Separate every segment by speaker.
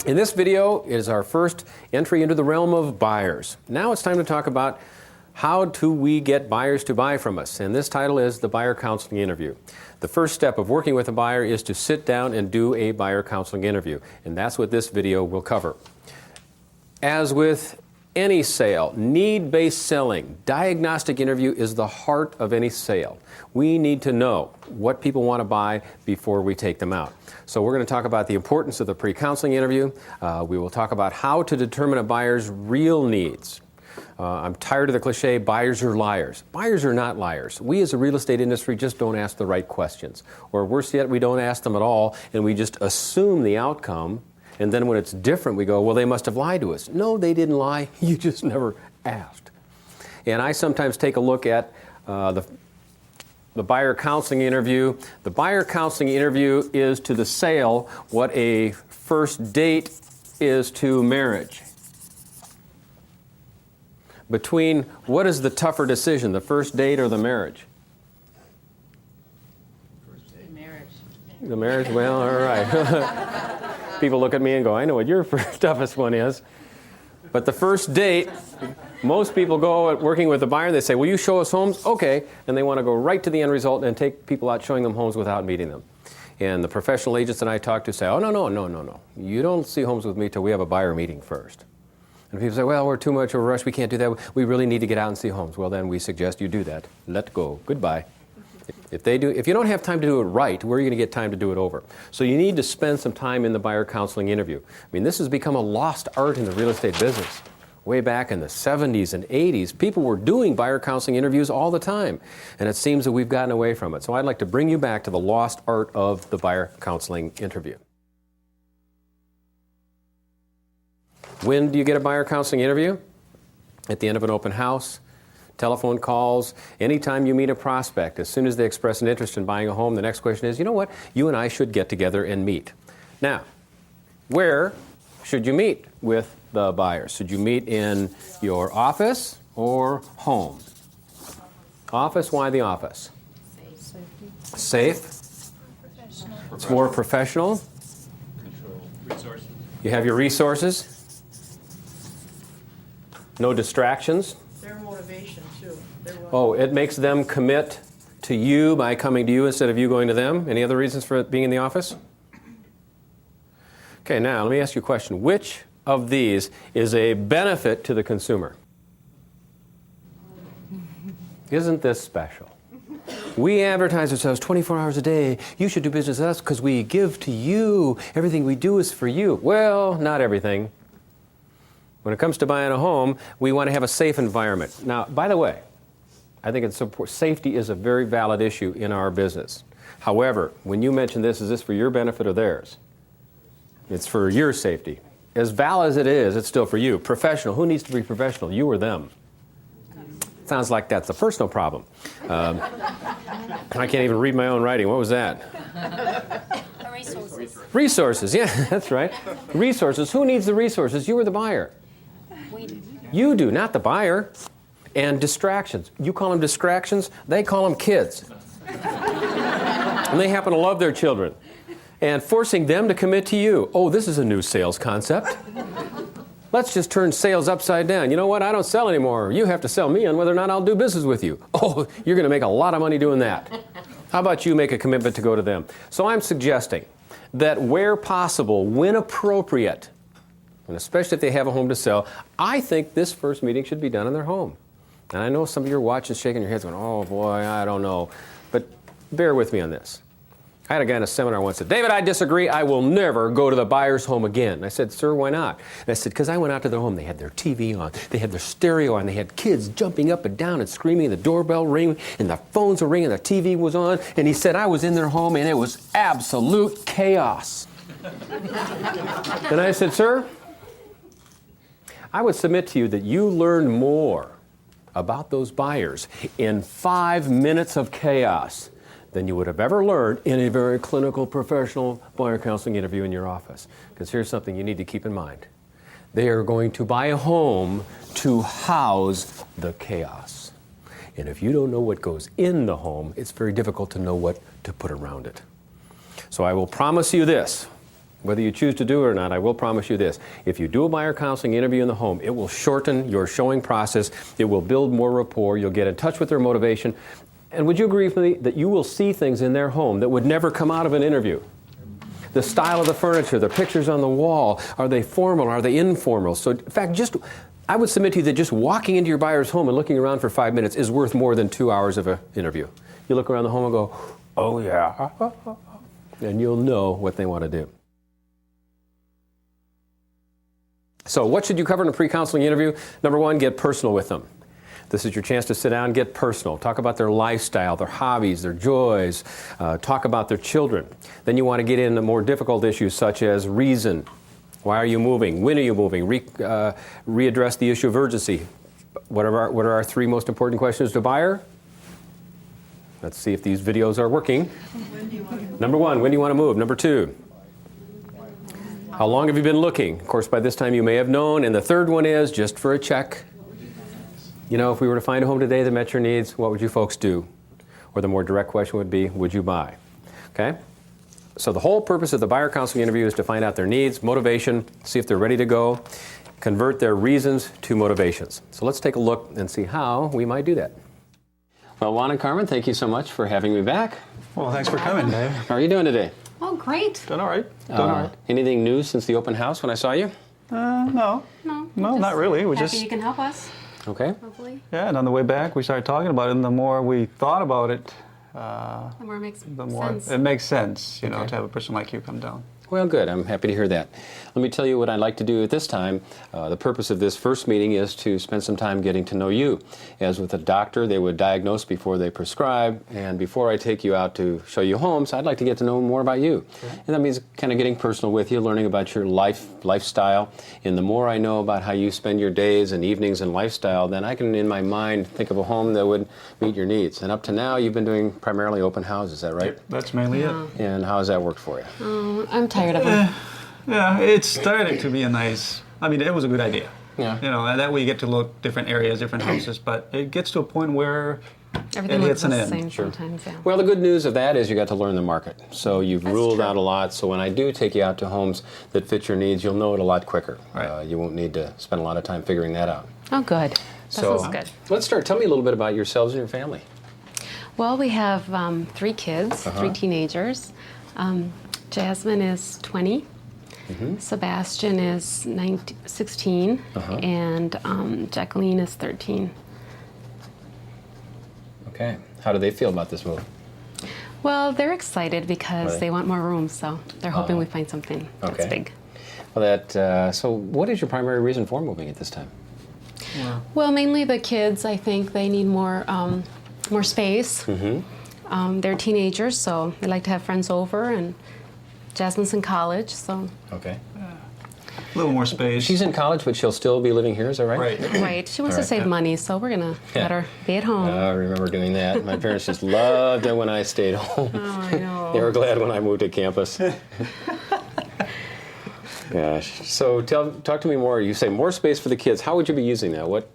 Speaker 1: In this video is our first entry into the realm of buyers. Now it's time to talk about how do we get buyers to buy from us, and this title is the Buyer Counseling Interview. The first step of working with a buyer is to sit down and do a buyer counseling interview, and that's what this video will cover. As with any sale, need-based selling, diagnostic interview is the heart of any sale. We need to know what people want to buy before we take them out. So we're going to talk about the importance of the pre-counseling interview. We will talk about how to determine a buyer's real needs. I'm tired of the cliche, buyers are liars. Buyers are not liars. We as a real estate industry just don't ask the right questions. Or worse yet, we don't ask them at all, and we just assume the outcome. And then when it's different, we go, well, they must have lied to us. No, they didn't lie. You just never asked. And I sometimes take a look at the buyer counseling interview. The buyer counseling interview is to the sale what a first date is to marriage. Between what is the tougher decision, the first date or the marriage?
Speaker 2: First date. Marriage.
Speaker 1: The marriage? Well, all right. People look at me and go, I know what your toughest one is. But the first date, most people go at working with a buyer, they say, will you show us homes? Okay. And they want to go right to the end result and take people out showing them homes without meeting them. And the professional agents that I talk to say, oh, no. You don't see homes with me till we have a buyer meeting first. And people say, well, we're too much of a rush, we can't do that. We really need to get out and see homes. Well, then we suggest you do that. Let go. Goodbye. If you don't have time to do it right, where are you going to get time to do it over? So you need to spend some time in the buyer counseling interview. I mean, this has become a lost art in the real estate business. Way back in the 70s and 80s, people were doing buyer counseling interviews all the time. And it seems that we've gotten away from it. So I'd like to bring you back to the lost art of the buyer counseling interview. When do you get a buyer counseling interview? At the end of an open house, telephone calls, anytime you meet a prospect. As soon as they express an interest in buying a home, the next question is, you know what, you and I should get together and meet. Now, where should you meet with the buyers? Should you meet in your office or home? Office, why the office? Safe. It's more professional.
Speaker 3: Control. Resources.
Speaker 1: You have your resources. No distractions.
Speaker 2: Their motivation, too.
Speaker 1: Oh, it makes them commit to you by coming to you instead of you going to them. Any other reasons for being in the office? Okay, now let me ask you a question. Which of these is a benefit to the consumer? Isn't this special? We advertise ourselves 24 hours a day. You should do business with us because we give to you. Everything we do is for you. Well, not everything. When it comes to buying a home, we want to have a safe environment. Now, by the way, I think safety is a very valid issue in our business. However, when you mention this, is this for your benefit or theirs? It's for your safety. As valid as it is, it's still for you. Professional, who needs to be professional, you or them? Sounds like that's a personal problem. I can't even read my own writing. What was that?
Speaker 4: Resources.
Speaker 1: Resources, yeah, that's right. Resources, who needs the resources? You or the buyer?
Speaker 4: We do.
Speaker 1: You do, not the buyer. And distractions. You call them distractions, they call them kids. And they happen to love their children. And forcing them to commit to you. Oh, this is a new sales concept. Let's just turn sales upside down. You know what? I don't sell anymore. You have to sell me on whether or not I'll do business with you. Oh, you're going to make a lot of money doing that. How about you make a commitment to go to them? So I'm suggesting that where possible, when appropriate, and especially if they have a home to sell, I think this first meeting should be done in their home. And I know some of you are watching, shaking your heads going, oh boy, I don't know. But bear with me on this. I had a guy in a seminar once said, David, I disagree. I will never go to the buyer's home again. And I said, sir, why not? And I said, because I went out to their home. They had their TV on. They had their stereo on. They had kids jumping up and down and screaming. The doorbell ringing and the phones were ringing. The TV was on. And he said, I was in their home and it was absolute chaos. And I said, sir, I would submit to you that you learned more about those buyers in 5 minutes of chaos than you would have ever learned in a very clinical, professional buyer counseling interview in your office. Because here's something you need to keep in mind. They are going to buy a home to house the chaos. And if you don't know what goes in the home, it's very difficult to know what to put around it. So I will promise you this. Whether you choose to do it or not, I will promise you this. If you do a buyer counseling interview in the home, it will shorten your showing process. It will build more rapport. You'll get in touch with their motivation. And would you agree with me that you will see things in their home that would never come out of an interview? The style of the furniture, the pictures on the wall, are they formal, are they informal? So in fact, I would submit to you that just walking into your buyer's home and looking around for 5 minutes is worth more than 2 hours of an interview. You look around the home and go, oh yeah, and you'll know what they want to do. So what should you cover in a pre-counseling interview? Number one, get personal with them. This is your chance to sit down and get personal. Talk about their lifestyle, their hobbies, their joys. Talk about their children. Then you want to get into more difficult issues such as reason. Why are you moving? When are you moving? Readdress the issue of urgency. What are our 3 most important questions to a buyer? Let's see if these videos are working. Number 1, when do you want to move? Number 2, how long have you been looking? Of course, by this time you may have known. And the third one is, just for a check, you know, if we were to find a home today that met your needs, what would you folks do? Or the more direct question would be, would you buy? Okay? So the whole purpose of the buyer counseling interview is to find out their needs, motivation, see if they're ready to go, convert their reasons to motivations. So let's take a look and see how we might do that. Well, Juan and Carmen, thank you so much for having me back.
Speaker 4: Well, thanks for coming, Dave.
Speaker 1: How are you doing today?
Speaker 5: Oh, great.
Speaker 4: Doing all right. Doing all right.
Speaker 1: Anything new since the open house when I saw you?
Speaker 4: No,
Speaker 5: No,
Speaker 4: not really. We
Speaker 5: happy
Speaker 4: just
Speaker 5: you can help us,
Speaker 1: Okay.
Speaker 5: hopefully.
Speaker 4: yeah. And on the way back, we started talking about it, and the more we thought about it,
Speaker 5: The more it makes
Speaker 4: the more
Speaker 5: sense.
Speaker 4: it makes sense, you know,
Speaker 1: Okay.
Speaker 4: to have a person like you come down.
Speaker 1: Well, good. I'm happy to hear that. Let me tell you what I'd like to do at this time. The purpose of this first meeting is to spend some time getting to know you. As with a doctor, they would diagnose before they prescribe. And before I take you out to show you homes, I'd like to get to know more about you. Okay. And that means kind of getting personal with you, learning about your lifestyle. And the more I know about how you spend your days and evenings and lifestyle, then I can, in my mind, think of a home that would meet your needs. And up to now, you've been doing primarily open houses, is that right?
Speaker 4: That's mainly it.
Speaker 1: And how has that worked for you?
Speaker 5: I'm tired of it.
Speaker 4: Yeah, it's starting to be a nice. I mean, it was a good idea.
Speaker 1: Yeah.
Speaker 4: You know, and that way you get to look different areas, different houses, but it gets to a point where
Speaker 5: Everything
Speaker 4: it
Speaker 5: looks
Speaker 4: hits an
Speaker 5: the
Speaker 4: end.
Speaker 5: same
Speaker 1: Sure.
Speaker 5: sometimes, yeah.
Speaker 1: Well, the good news of that is you got to learn the market. So you've
Speaker 5: That's
Speaker 1: ruled
Speaker 5: true.
Speaker 1: out a lot. So when I do take you out to homes that fit your needs, you'll know it a lot quicker.
Speaker 4: Right.
Speaker 1: You won't need to spend a lot of time figuring that out.
Speaker 5: Oh, good. That
Speaker 1: So
Speaker 5: sounds good.
Speaker 1: let's start. Tell me a little bit about yourselves and your family.
Speaker 5: Well, we have 3 kids, 3 teenagers. Jasmine is 20. Sebastian is 16. And Jacqueline is 13.
Speaker 1: Okay. How do they feel about this move?
Speaker 5: Well, they're excited because
Speaker 1: Right.
Speaker 5: they want more room, so they're hoping we find something that's
Speaker 1: Okay.
Speaker 5: big.
Speaker 1: Well, so what is your primary reason for moving at this time?
Speaker 5: Well, mainly the kids. I think they need more space. They're teenagers, so they like to have friends over, and Jasmine's in college, so
Speaker 1: Okay.
Speaker 4: a little more space.
Speaker 1: She's in college, but she'll still be living here, is that right?
Speaker 4: right.
Speaker 5: right. She wants
Speaker 1: All
Speaker 5: to save money, so we're gonna let her be at home.
Speaker 1: I remember doing that. My parents just loved it when I stayed home.
Speaker 5: Oh, I know.
Speaker 1: They were glad when I moved to campus. Gosh. So talk to me more. You say more space for the kids. How would you be using that? What?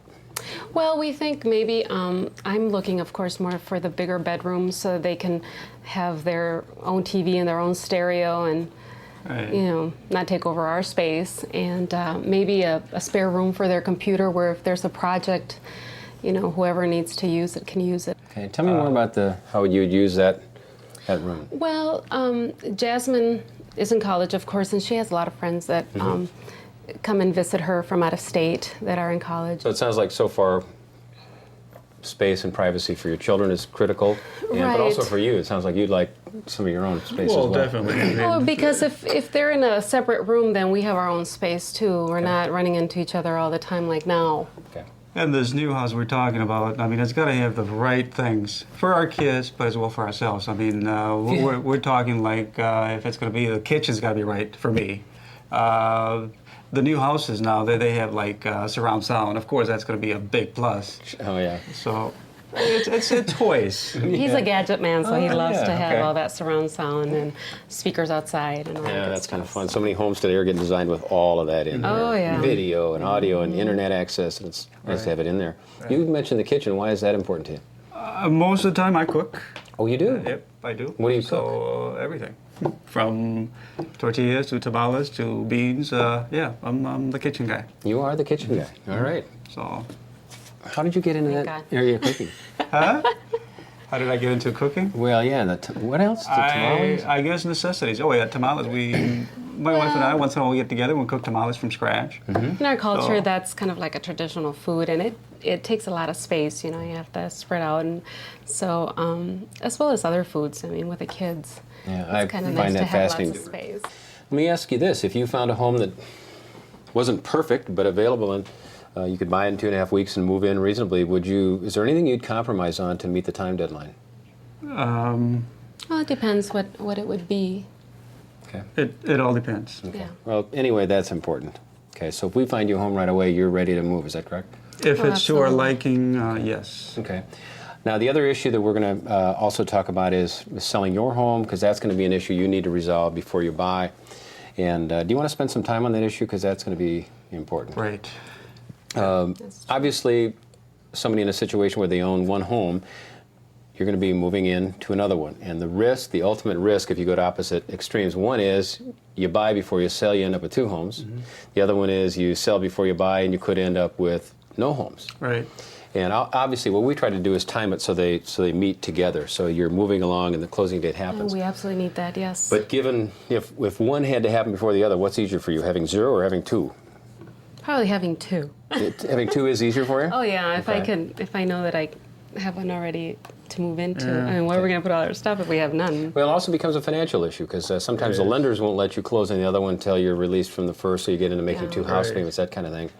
Speaker 5: Well, we think maybe I'm looking, of course, more for the bigger bedrooms so they can have their own TV and their own stereo and,
Speaker 4: Right.
Speaker 5: you know, not take over our space. And maybe a spare room for their computer where if there's a project, you know, whoever needs to use it can use it.
Speaker 1: Okay. Tell me more about how you would use that room.
Speaker 5: Well, Jasmine is in college, of course, and she has a lot of friends that come and visit her from out of state that are in college.
Speaker 1: So it sounds like so far space and privacy for your children is critical, but also
Speaker 5: Right.
Speaker 1: for you. It sounds like you'd like some of your own space
Speaker 4: Well,
Speaker 1: as well.
Speaker 4: definitely.
Speaker 5: Well, because if they're in a separate room, then we have our own space too. We're not running into each other all the time like now.
Speaker 1: Okay.
Speaker 4: And this new house we're talking about, I mean, it's got to have the right things for our kids, but as well for ourselves. I mean, we're talking like if it's going to be, the kitchen's got to be right for me. The new houses now, they have like surround sound. Of course, that's going to be a big plus.
Speaker 1: Oh yeah.
Speaker 4: So it's toys.
Speaker 5: He's a gadget man, so he loves to have
Speaker 1: okay.
Speaker 5: all that surround sound and speakers outside and all that
Speaker 1: Yeah,
Speaker 5: good
Speaker 1: that's kind of
Speaker 5: stuff.
Speaker 1: fun. So many homes today are getting designed with all of that in there.
Speaker 5: Oh, yeah.
Speaker 1: Video and audio and internet access, and it's nice to have it in there. You mentioned the kitchen. Why is that important to you?
Speaker 4: Most of the time I cook.
Speaker 1: Oh, you do?
Speaker 4: Yep, I do.
Speaker 1: What do you
Speaker 4: So everything. from tortillas to tamales to beans. Yeah, I'm the kitchen guy.
Speaker 1: You are the kitchen guy. All right.
Speaker 4: So,
Speaker 1: How did you get into
Speaker 5: Thank
Speaker 1: that
Speaker 5: God.
Speaker 1: area of cooking?
Speaker 4: how did I get into cooking?
Speaker 1: Well, yeah. What else? The tamales?
Speaker 4: I guess necessities. Oh yeah, tamales. My wife and I, once in a while, we get together and we cook tamales from scratch.
Speaker 1: Mm-hmm.
Speaker 5: In our culture,
Speaker 4: So-
Speaker 5: that's kind of like a traditional food, and it takes a lot of space. You know, you have to spread out, and so as well as other foods. I mean, with the kids,
Speaker 1: Yeah, I
Speaker 5: it's kind of
Speaker 1: find
Speaker 5: nice
Speaker 1: that
Speaker 5: to have
Speaker 1: fascinating.
Speaker 5: lots of space.
Speaker 1: Let me ask you this: if you found a home that wasn't perfect but available, and you could buy it in 2.5 weeks and move in reasonably, would you? Is there anything you'd compromise on to meet the time deadline?
Speaker 5: Well, it depends what it would be.
Speaker 1: Okay.
Speaker 4: It all depends.
Speaker 5: Yeah.
Speaker 1: Well, anyway, that's important. Okay, so if we find you a home right away, you're ready to move. Is that correct?
Speaker 4: If
Speaker 5: Oh,
Speaker 4: it's to our
Speaker 5: absolutely.
Speaker 4: liking, yes.
Speaker 1: Okay. Now, the other issue that we're going to also talk about is selling your home, because that's going to be an issue you need to resolve before you buy. And do you want to spend some time on that issue? Because that's going to be important.
Speaker 4: Right.
Speaker 1: Obviously, somebody in a situation where they own one home, you're going to be moving in to another one. And the risk, the ultimate risk, if you go to opposite extremes, one is you buy before you sell, you end up with 2 homes.
Speaker 4: Mm-hmm.
Speaker 1: The other one is you sell before you buy, and you could end up with no homes.
Speaker 4: Right.
Speaker 1: And obviously, what we try to do is time it so they meet together. So you're moving along, and the closing date
Speaker 5: And
Speaker 1: happens.
Speaker 5: we absolutely need that. Yes.
Speaker 1: But given if one had to happen before the other, what's easier for you, having 0 or having 2?
Speaker 5: Probably having 2.
Speaker 1: Having 2 is easier for you?
Speaker 5: Oh yeah,
Speaker 1: Okay.
Speaker 5: if I know that I have one already to move into.
Speaker 4: Yeah.
Speaker 5: I mean, where are we going to put all our stuff if we have none?
Speaker 1: Well, it also becomes a financial issue, because sometimes the lenders won't let you close on the other one until you're released from the first, so you get into making
Speaker 5: Yeah.
Speaker 1: 2 house
Speaker 4: Right.
Speaker 1: payments, that kind of thing.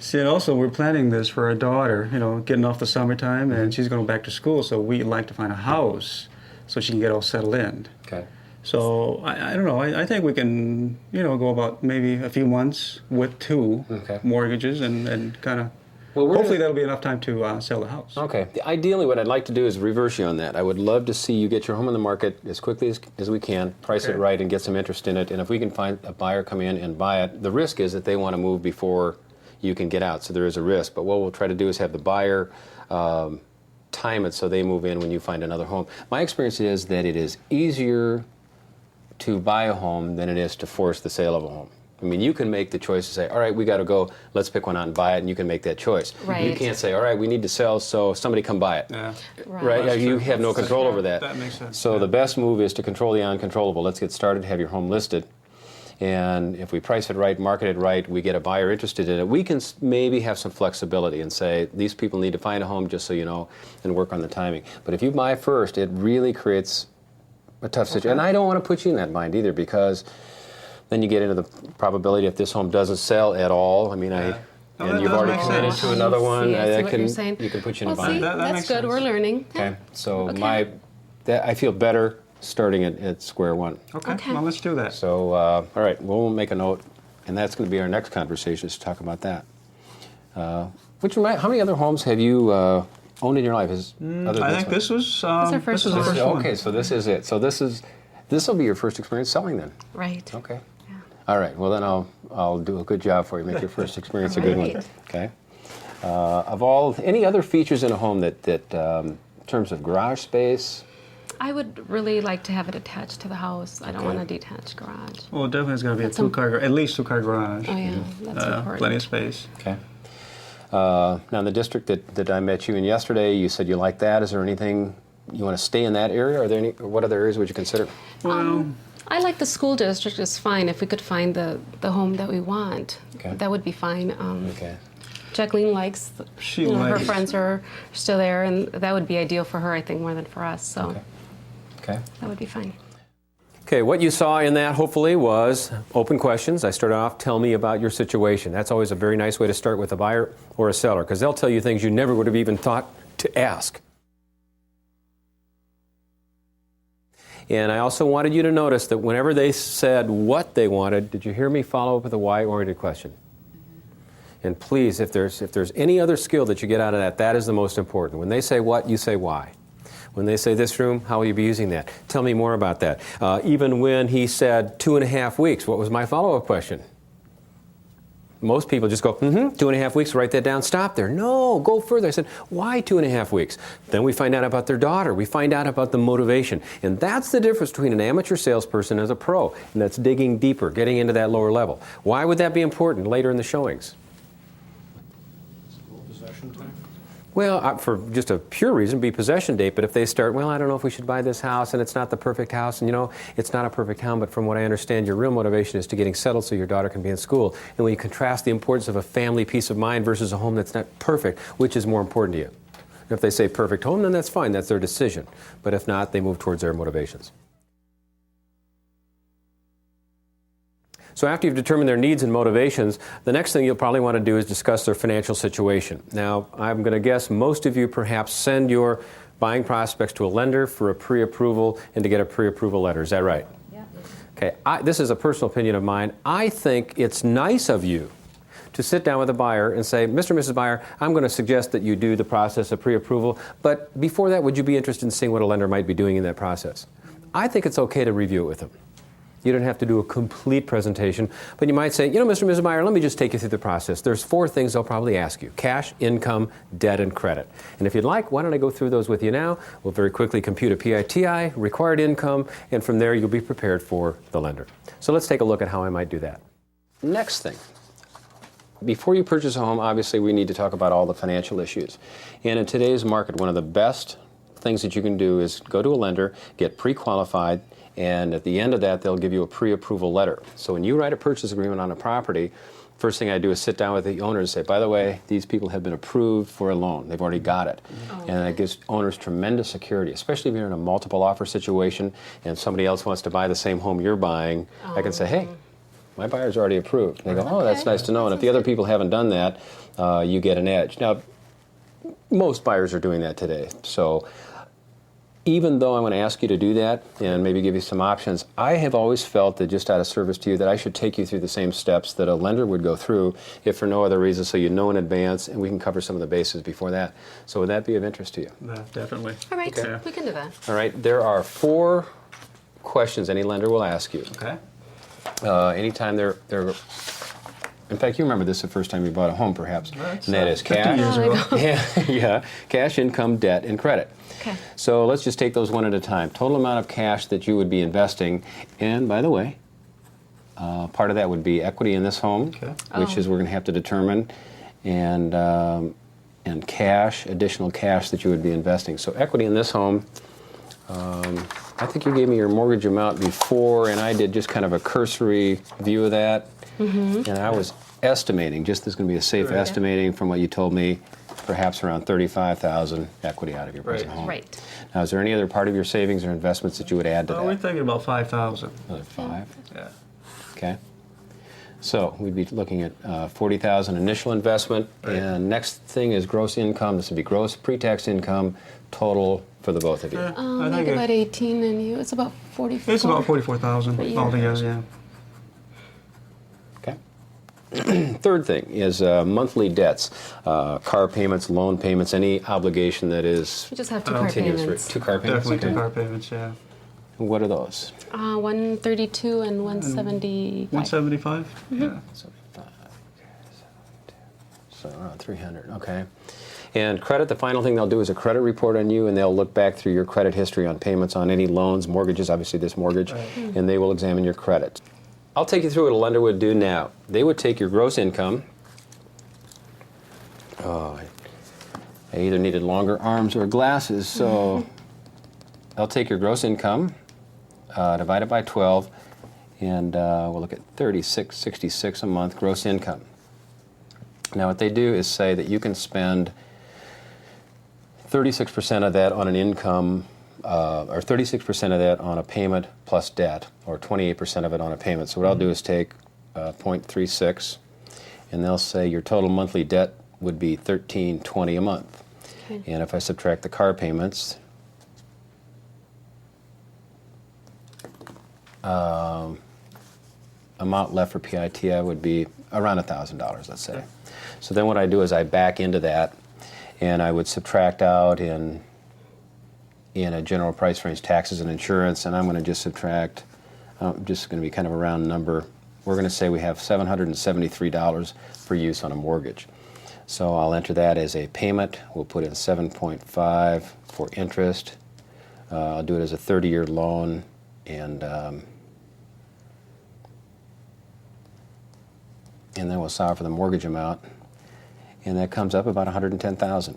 Speaker 4: See, and also we're planning this for our daughter, getting off the summertime, and she's going back to school, so we'd like to find a house so she can get all settled in.
Speaker 1: Okay.
Speaker 4: So I don't know. I think we can, go about maybe a few months with 2
Speaker 1: Okay.
Speaker 4: mortgages and kind of.
Speaker 1: Well, we're
Speaker 4: hopefully
Speaker 1: gonna-
Speaker 4: that'll be enough time to sell the house.
Speaker 1: Okay. Ideally, what I'd like to do is reverse you on that. I would love to see you get your home on the market as quickly as we can, price it
Speaker 4: Okay.
Speaker 1: right, and get some interest in it. And if we can find a buyer come in and buy it, the risk is that they want to move before you can get out. So there is a risk. But what we'll try to do is have the buyer time it so they move in when you find another home. My experience is that it is easier to buy a home than it is to force the sale of a home. I mean, you can make the choice to say, all right, we got to go, let's pick one out and buy it, and you can make that choice. You
Speaker 5: Right.
Speaker 1: can't say, all right, we need to sell, so somebody come buy it.
Speaker 4: Yeah.
Speaker 1: Right?
Speaker 4: That's
Speaker 1: You
Speaker 4: true.
Speaker 1: have no control over that.
Speaker 4: That makes sense,
Speaker 1: So
Speaker 4: yeah.
Speaker 1: the best move is to control the uncontrollable. Let's get started, have your home listed. And if we price it right, market it right, we get a buyer interested in it, we can maybe have some flexibility and say, these people need to find a home, just so you know, and work on the timing. But if you buy first, it really creates a tough situation. And I don't want to put you in that bind either, because then you get into the probability if this home doesn't sell at all. I mean,
Speaker 4: No,
Speaker 1: and
Speaker 4: that
Speaker 1: you've
Speaker 4: does
Speaker 1: already
Speaker 4: make
Speaker 1: committed
Speaker 4: sense.
Speaker 1: to another one.
Speaker 5: See, I see
Speaker 1: that
Speaker 5: what
Speaker 1: can
Speaker 5: you're saying.
Speaker 1: you can put you in
Speaker 5: Well,
Speaker 1: a bind.
Speaker 5: see,
Speaker 4: That
Speaker 5: that's
Speaker 4: makes
Speaker 5: good.
Speaker 4: sense.
Speaker 5: We're learning.
Speaker 1: Okay, so
Speaker 5: Okay.
Speaker 1: I feel better starting at square one.
Speaker 4: Okay.
Speaker 5: Okay.
Speaker 4: Well, let's do that.
Speaker 1: So, all right, we'll make a note, and that's going to be our next conversation, is to talk about that. How many other homes have you owned in your life?
Speaker 4: I think this was
Speaker 5: our first
Speaker 4: the
Speaker 5: one.
Speaker 4: first one.
Speaker 1: Okay, so this is it. So this will be your first experience selling then.
Speaker 5: Right.
Speaker 1: Okay.
Speaker 5: Yeah.
Speaker 1: All right. Well, then I'll do a good job for you. Make your first experience a good one.
Speaker 5: Right.
Speaker 1: Okay. Any other features in a home that in terms of garage space?
Speaker 5: I would really like to have it attached to the house. I don't
Speaker 1: Okay.
Speaker 5: want a detached garage.
Speaker 4: Well, definitely it's going to be a
Speaker 5: That's some-
Speaker 4: at least 2-car garage.
Speaker 5: Oh yeah, that's important.
Speaker 4: Plenty of space.
Speaker 1: Okay. Now, in the district that I met you in yesterday, you said you like that. Is there anything you want to stay in that area? Are there any? What other areas would you consider?
Speaker 4: Well,
Speaker 5: I like the school district. It's fine if we could find the home that we want.
Speaker 1: Okay.
Speaker 5: That would be fine.
Speaker 1: Okay.
Speaker 5: Jacqueline likes,
Speaker 4: She
Speaker 5: her
Speaker 4: likes-
Speaker 5: friends are still there, and that would be ideal for her, I think, more than for us. So
Speaker 1: Okay. Okay.
Speaker 5: that would be fine.
Speaker 1: Okay, what you saw in that hopefully was open questions. I started off, tell me about your situation. That's always a very nice way to start with a buyer or a seller, because they'll tell you things you never would have even thought to ask. And I also wanted you to notice that whenever they said what they wanted, did you hear me follow up with a why-oriented question? And please, if there's any other skill that you get out of that, that is the most important. When they say what, you say why. When they say this room, how will you be using that? Tell me more about that. Even when he said 2.5 weeks, what was my follow-up question? most people just go, 2.5 weeks, write that down, stop there. No, go further. I said, why 2.5 weeks? Then we find out about their daughter. We find out about the motivation. And that's the difference between an amateur salesperson and a pro. And that's digging deeper, getting into that lower level. Why would that be important later in the showings?
Speaker 3: School possession time?
Speaker 1: Well, for just a pure reason, be possession date. But if they start, well, I don't know if we should buy this house, and it's not the perfect house, and it's not a perfect home, but from what I understand, your real motivation is to getting settled so your daughter can be in school. And when you contrast the importance of a family peace of mind versus a home that's not perfect, which is more important to you? If they say perfect home, then that's fine. That's their decision. But if not, they move towards their motivations. So after you've determined their needs and motivations, the next thing you'll probably want to do is discuss their financial situation. Now, I'm going to guess most of you perhaps send your buying prospects to a lender for a pre-approval and to get a pre-approval letter. Is that right?
Speaker 2: Yeah.
Speaker 1: Okay, this is a personal opinion of mine. I think it's nice of you to sit down with a buyer and say, Mr. and Mrs. Buyer, I'm going to suggest that you do the process of pre-approval, but before that, would you be interested in seeing what a lender might be doing in that process? I think it's okay to review it with them. You don't have to do a complete presentation, but you might say, Mr. and Mrs. Buyer, let me just take you through the process. There's 4 things they'll probably ask you: cash, income, debt, and credit. And if you'd like, why don't I go through those with you now? We'll very quickly compute a PITI, required income, and from there you'll be prepared for the lender. So let's take a look at how I might do that. Next thing. Before you purchase a home, obviously we need to talk about all the financial issues. And in today's market, one of the best things that you can do is go to a lender, get pre-qualified, and at the end of that, they'll give you a pre-approval letter. So when you write a purchase agreement on a property, first thing I do is sit down with the owner and say, by the way, these people have been approved for a loan. They've already got it. And that gives owners tremendous security, especially if you're in a multiple offer situation and somebody else wants to buy the same home you're buying. I can say, hey, my buyer's already approved. And they go, oh, that's nice to know. And if the other people haven't done that, you get an edge. Now, most buyers are doing that today. So even though I'm going to ask you to do that and maybe give you some options, I have always felt that just out of service to you that I should take you through the same steps that a lender would go through, if for no other reason, so you know in advance, and we can cover some of the bases before that. So would that be of interest to you?
Speaker 4: Yeah, definitely.
Speaker 5: All right,
Speaker 4: Okay.
Speaker 5: we can do that.
Speaker 1: All right, there are 4 questions any lender will ask you.
Speaker 4: Okay.
Speaker 1: Anytime they're in fact, you remember this the first time you bought a home, perhaps.
Speaker 4: That's,
Speaker 1: And that is
Speaker 4: 50
Speaker 1: cash.
Speaker 4: years ago.
Speaker 1: Yeah, cash, income, debt, and credit.
Speaker 5: Okay.
Speaker 1: So let's just take those one at a time. Total amount of cash that you would be investing, and by the way, part of that would be equity in this home,
Speaker 4: Okay.
Speaker 1: which is we're going to have to determine, and cash, additional cash that you would be investing. So equity in this home. I think you gave me your mortgage amount before, and I did just kind of a cursory view of that. And I was estimating, just this is going to be a safe
Speaker 4: Right.
Speaker 1: estimating from what you told me, perhaps around $35,000 equity out of your present
Speaker 4: Right.
Speaker 1: home.
Speaker 5: Right.
Speaker 1: Now, is there any other part of your savings or investments that you would add to
Speaker 4: We're
Speaker 1: that?
Speaker 4: thinking about 5,000.
Speaker 1: Another 5?
Speaker 4: Yeah.
Speaker 1: Okay. So we'd be looking at $40,000 initial investment,
Speaker 4: Right.
Speaker 1: and next thing is gross income. This would be gross pre-tax income total for the both of you.
Speaker 4: Yeah,
Speaker 5: I
Speaker 4: I
Speaker 5: think
Speaker 4: think
Speaker 5: about 18 and you. It's about 44.
Speaker 4: it's about 44,000
Speaker 5: Per year.
Speaker 4: altogether. Yeah.
Speaker 1: Okay. Third thing is monthly debts, car payments, loan payments, any obligation that is
Speaker 5: We just have 2 car
Speaker 1: continuous.
Speaker 5: payments.
Speaker 1: 2 car payments.
Speaker 4: Definitely
Speaker 1: Okay.
Speaker 4: 2 car payments. Yeah.
Speaker 1: What are those?
Speaker 5: 132 and 175.
Speaker 4: 175. Yeah.
Speaker 1: 75. So around 300. Okay. And credit, the final thing they'll do is a credit report on you, and they'll look back through your credit history on payments on any loans, mortgages, obviously this mortgage,
Speaker 4: Right.
Speaker 1: and they will examine your credit. I'll take you through what a lender would do now. They would take your gross income. Oh, I either needed longer arms or glasses, so they'll take your gross income, divide it by 12, and we'll look at $36.66 a month gross income. Now what they do is say that you can spend 36% of that on an income, or 36% of that on a payment plus debt, or 28% of it on a payment. So what I'll do is take 0.36, and they'll say your total monthly debt would be $13.20 a month.
Speaker 5: Okay.
Speaker 1: And if I subtract the car payments, amount left for PITI would be around $1,000, let's say. So then what I do is I back into that, and I would subtract out in a general price range taxes and insurance, and I'm going to just subtract, just going to be kind of a round number, we're going to say we have $773 for use on a mortgage. So I'll enter that as a payment. We'll put in 7.5 for interest. I'll do it as a 30-year loan, and then we'll solve for the mortgage amount, and that comes up about $110,000.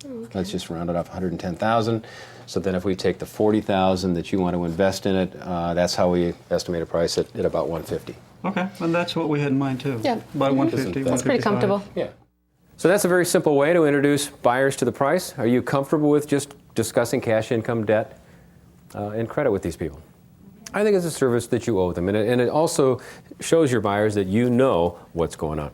Speaker 5: Okay.
Speaker 1: Let's just round it off, $110,000. So then if we take the $40,000 that you want to invest in it, that's how we estimate a price at about $150.
Speaker 4: Okay, and that's what we had in mind too.
Speaker 5: Yeah.
Speaker 4: About 150,
Speaker 1: That's
Speaker 5: Pretty
Speaker 4: 155.
Speaker 5: comfortable.
Speaker 1: Yeah. So that's a very simple way to introduce buyers to the price. Are you comfortable with just discussing cash income, debt, and credit with these people? I think it's a service that you owe them, and it also shows your buyers that you know what's going on.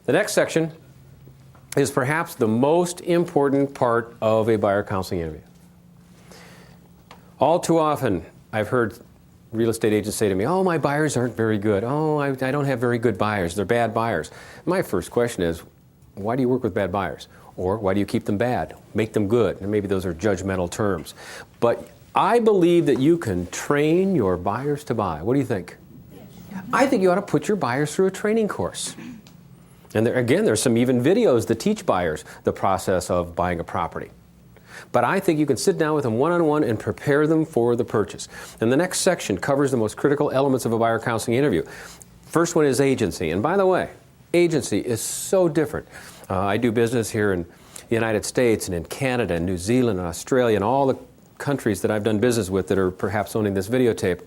Speaker 1: The next section is perhaps the most important part of a buyer counseling interview. All too often, I've heard real estate agents say to me, "Oh, my buyers aren't very good. Oh, I don't have very good buyers. They're bad buyers." My first question is, why do you work with bad buyers? Or why do you keep them bad? Make them good. And maybe those are judgmental terms. But I believe that you can train your buyers to buy. What do you think? I think you ought to put your buyers through a training course. And there's some even videos that teach buyers the process of buying a property. But I think you can sit down with them one-on-one and prepare them for the purchase. And the next section covers the most critical elements of a buyer counseling interview. First one is agency. And by the way, agency is so different. I do business here in the United States and in Canada and New Zealand and Australia and all the countries that I've done business with that are perhaps owning this videotape.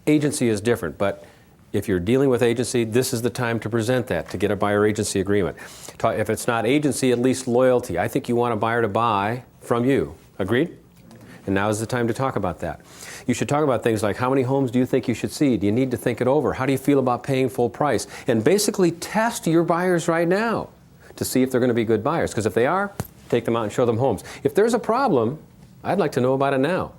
Speaker 1: Agency is different, but if you're dealing with agency, this is the time to present that, to get a buyer agency agreement. If it's not agency, at least loyalty. I think you want a buyer to buy from you. Agreed? And now is the time to talk about that. You should talk about things like, how many homes do you think you should see? Do you need to think it over? How do you feel about paying full price? And basically test your buyers right now to see if they're going to be good buyers. Because if they are, take them out and show them homes. If there's a problem, I'd like to know about it now.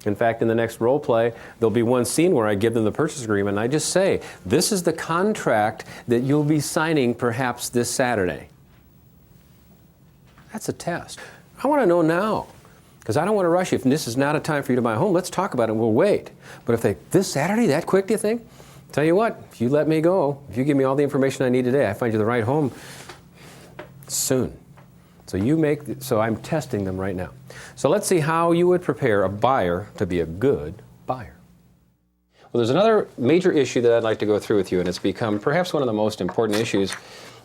Speaker 1: In fact, in the next role play, there'll be one scene where I give them the purchase agreement and I just say, this is the contract that you'll be signing perhaps this Saturday. That's a test. I want to know now, because I don't want to rush you. If this is not a time for you to buy a home, let's talk about it and we'll wait. But if this Saturday, that quick, do you think? Tell you what, if you let me go, if you give me all the information I need today, I find you the right home soon. So I'm testing them right now. So let's see how you would prepare a buyer to be a good buyer. Well, there's another major issue that I'd like to go through with you, and it's become perhaps one of the most important issues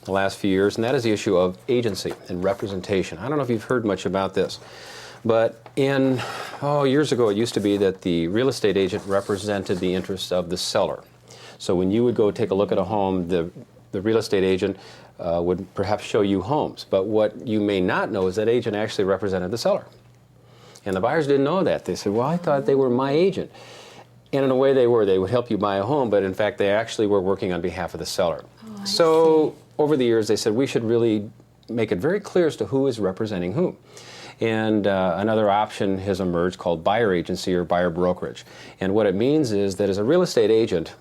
Speaker 1: the last few years, and that is the issue of agency and representation. I don't know if you've heard much about this, but years ago it used to be that the real estate agent represented the interests of the seller. So when you would go take a look at a home, the real estate agent would perhaps show you homes. But what you may not know is that agent actually represented the seller. And the buyers didn't know that. They said, well, I thought they were my agent. And in a way they were. They would help you buy a home, but in fact they actually were working on behalf of the seller.
Speaker 5: Oh,
Speaker 1: So over the years they said we should really make it very clear as to who is representing whom. And another option has emerged called buyer agency or buyer brokerage. And what it means is that as a real estate agent,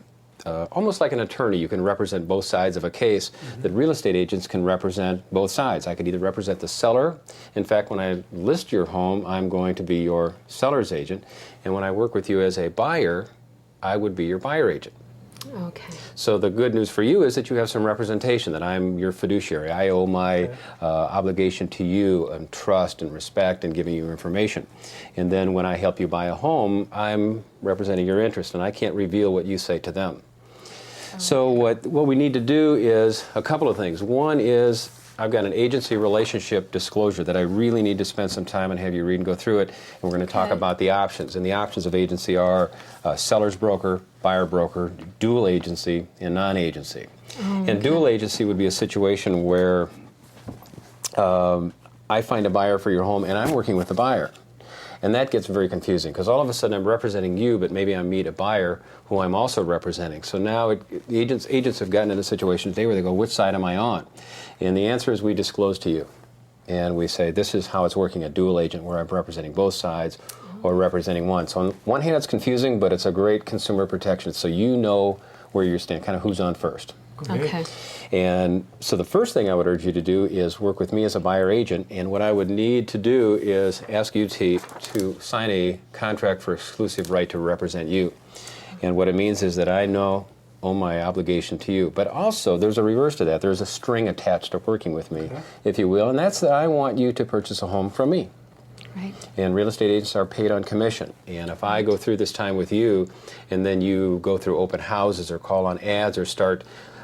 Speaker 1: almost like an attorney, you can represent both sides of a case, that real estate agents can represent both sides. I could either represent the seller. In fact, when I list your home, I'm going to be your seller's agent. And when I work with you as a buyer, I would be your buyer agent.
Speaker 5: Okay.
Speaker 1: So the good news for you is that you have some representation, that I'm your fiduciary. I owe my obligation to you and trust and respect and giving you information. And then when I help you buy a home, I'm representing your interest, and I can't reveal what you say to them. So what we need to do is a couple of things. One is I've got an agency relationship disclosure that I really need to spend some time and have you read and go through it. And we're going to talk about the options. And the options of agency are seller's broker, buyer broker, dual agency, and non-agency. And dual agency would be a situation where I find a buyer for your home and I'm working with the buyer. And that gets very confusing because all of a sudden I'm representing you, but maybe I meet a buyer who I'm also representing. So now agents have gotten in a situation today where they go, which side am I on? And the answer is we disclose to you. And we say, this is how it's working, a dual agent, where I'm representing both sides or representing one. So on one hand, it's confusing, but it's a great consumer protection. So you know where you stand, kind of who's on first.
Speaker 5: Okay.
Speaker 1: And so the first thing I would urge you to do is work with me as a buyer agent. And what I would need to do is ask you to sign a contract for exclusive right to represent you. And what it means is that I own my obligation to you. But also, there's a reverse to that. There's a string attached to working with me, if you will. And that's that I want you to purchase a home from me.
Speaker 5: Right.
Speaker 1: And real estate agents are paid on commission. And if I go through this time with you, and then you go through open houses or call on ads or start,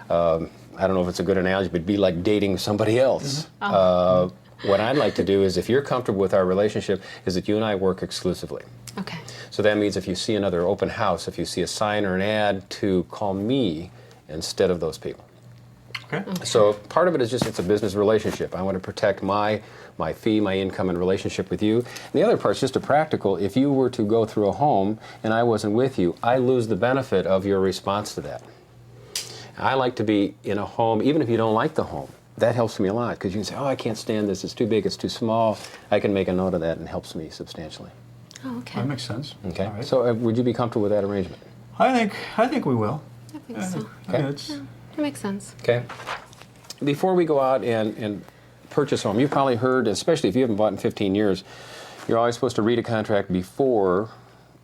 Speaker 1: I don't know if it's a good analogy, but be like dating somebody else. What I'd like to do is, if you're comfortable with our relationship, is that you and I work exclusively.
Speaker 5: Okay.
Speaker 1: So that means if you see another open house, if you see a sign or an ad, to call me instead of those people.
Speaker 4: Okay.
Speaker 1: So part of it is just it's a business relationship. I want to protect my fee, my income, and relationship with you. And the other part's just a practical. If you were to go through a home and I wasn't with you, I lose the benefit of your response to that. I like to be in a home, even if you don't like the home. That helps me a lot, because you can say, oh, I can't stand this, it's too big, it's too small. I can make a note of that, and it helps me substantially.
Speaker 5: Oh, okay.
Speaker 4: That makes sense.
Speaker 1: Okay?
Speaker 4: All right.
Speaker 1: So would you be comfortable with that arrangement?
Speaker 4: I think we will.
Speaker 5: I think so.
Speaker 1: Okay.
Speaker 5: That makes sense.
Speaker 1: Okay. Before we go out and purchase a home, you've probably heard, especially if you haven't bought in 15 years, you're always supposed to read a contract before,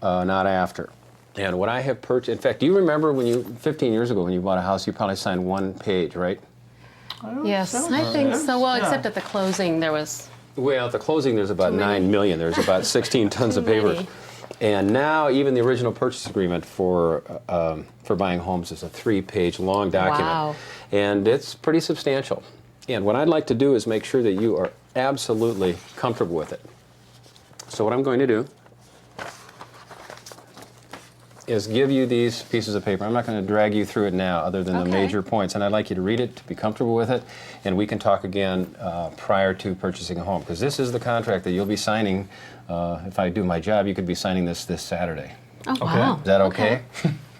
Speaker 1: not after. And what I have purchased, in fact, do you remember 15 years ago when you bought a house, you probably signed one page, right?
Speaker 5: Yes, I think so. Well, except at the closing, there was.
Speaker 1: Well, at the closing, there's about
Speaker 5: Too many.
Speaker 1: 9 million. There's about 16 tons of paper.
Speaker 5: many.
Speaker 1: And now, even the original purchase agreement for buying homes is a 3-page long document.
Speaker 5: Wow.
Speaker 1: And it's pretty substantial. And what I'd like to do is make sure that you are absolutely comfortable with it. So what I'm going to do is give you these pieces of paper. I'm not going to drag you through it now, other than the
Speaker 5: Okay.
Speaker 1: major points. And I'd like you to read it, to be comfortable with it, and we can talk again prior to purchasing a home. Because this is the contract that you'll be signing. If I do my job, you could be signing this Saturday.
Speaker 5: Oh, wow.
Speaker 1: Is that okay?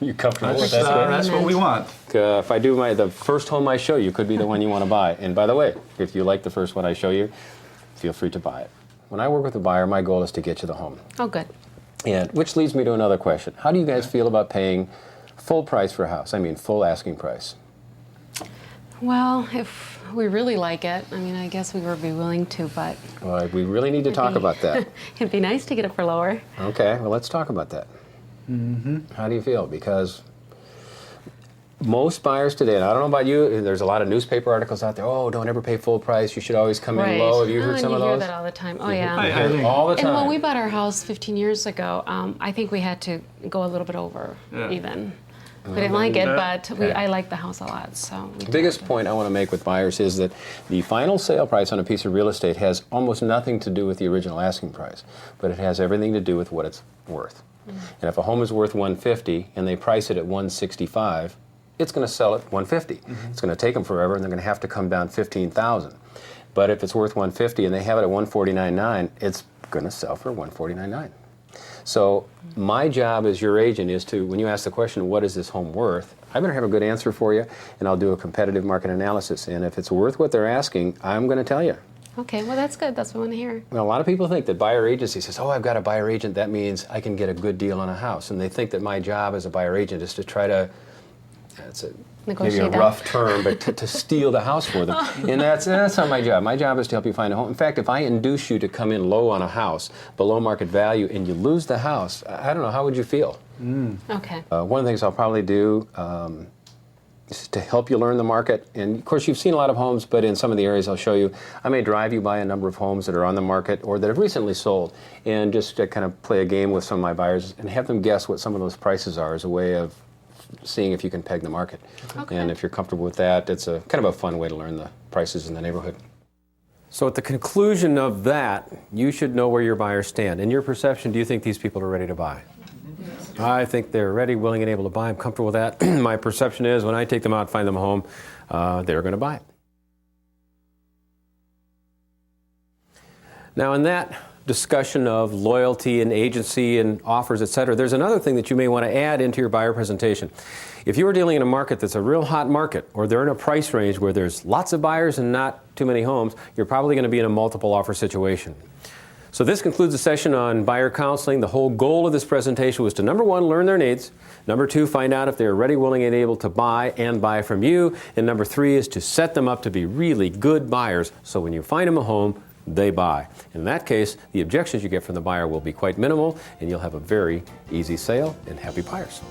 Speaker 1: You comfortable with that?
Speaker 4: That's what we want.
Speaker 1: If I do the first home I show you, could be the one you want to buy. And by the way, if you like the first one I show you, feel free to buy it. When I work with a buyer, my goal is to get you the home.
Speaker 5: Oh, good.
Speaker 1: And which leads me to another question. How do you guys feel about paying full price for a house? I mean, full asking price.
Speaker 5: Well, if we really like it, I mean, I guess we would be willing to, but
Speaker 1: Well, we really need to talk about that.
Speaker 5: it'd be nice to get it for lower.
Speaker 1: Okay, well, let's talk about that. How do you feel? Because most buyers today, and I don't know about you, there's a lot of newspaper articles out there, oh, don't ever pay full price, you should always come in low. Have you heard some of
Speaker 5: You hear
Speaker 1: those?
Speaker 5: that all the time. Oh, yeah.
Speaker 4: I think-
Speaker 1: All the time.
Speaker 5: And when we bought our house 15 years ago, I think we had to go a little bit over even. We didn't like it, but I like the house a lot, so.
Speaker 1: The biggest point I want to make with buyers is that the final sale price on a piece of real estate has almost nothing to do with the original asking price, but it has everything to do with what it's worth. And if a home is worth $150 and they price it at $165, it's going to sell at $150. It's going to take them forever, and they're going to have to come down $15,000. But if it's worth $150 and they have it at $149.9, it's going to sell for $149.9. So my job as your agent is to, when you ask the question, what is this home worth, I better have a good answer for you, and I'll do a competitive market analysis. And if it's worth what they're asking, I'm going to tell you.
Speaker 5: Okay, well, that's good. That's what I want to hear.
Speaker 1: Well, a lot of people think that buyer agency says, oh, I've got a buyer agent, that means I can get a good deal on a house. And they think that my job as a buyer agent is to try to, that's maybe a
Speaker 5: Negotiate that.
Speaker 1: rough term, but to steal the house for them. And that's not my job. My job is to help you find a home. In fact, if I induce you to come in low on a house, below market value, and you lose the house, I don't know, how would you feel?
Speaker 5: Okay.
Speaker 1: One of the things I'll probably do is to help you learn the market. And of course, you've seen a lot of homes, but in some of the areas I'll show you, I may drive you by a number of homes that are on the market or that have recently sold, and just to kind of play a game with some of my buyers and have them guess what some of those prices are as a way of seeing if you can peg the market.
Speaker 5: Okay.
Speaker 1: And if you're comfortable with that, it's a kind of a fun way to learn the prices in the neighborhood. So at the conclusion of that, you should know where your buyers stand. In your perception, do you think these people are ready to buy? I think they're ready, willing, and able to buy. I'm comfortable with that. My perception is when I take them out, find them a home, they're going to buy it. Now, in that discussion of loyalty and agency and offers, et cetera, there's another thing that you may want to add into your buyer presentation. If you are dealing in a market that's a real hot market, or they're in a price range where there's lots of buyers and not too many homes, you're probably going to be in a multiple offer situation. So this concludes the session on buyer counseling. The whole goal of this presentation was to, number one, learn their needs. Number two, find out if they're ready, willing, and able to buy and buy from you. And number three is to set them up to be really good buyers so when you find them a home, they buy. In that case, the objections you get from the buyer will be quite minimal and you'll have a very easy sale and happy buyers.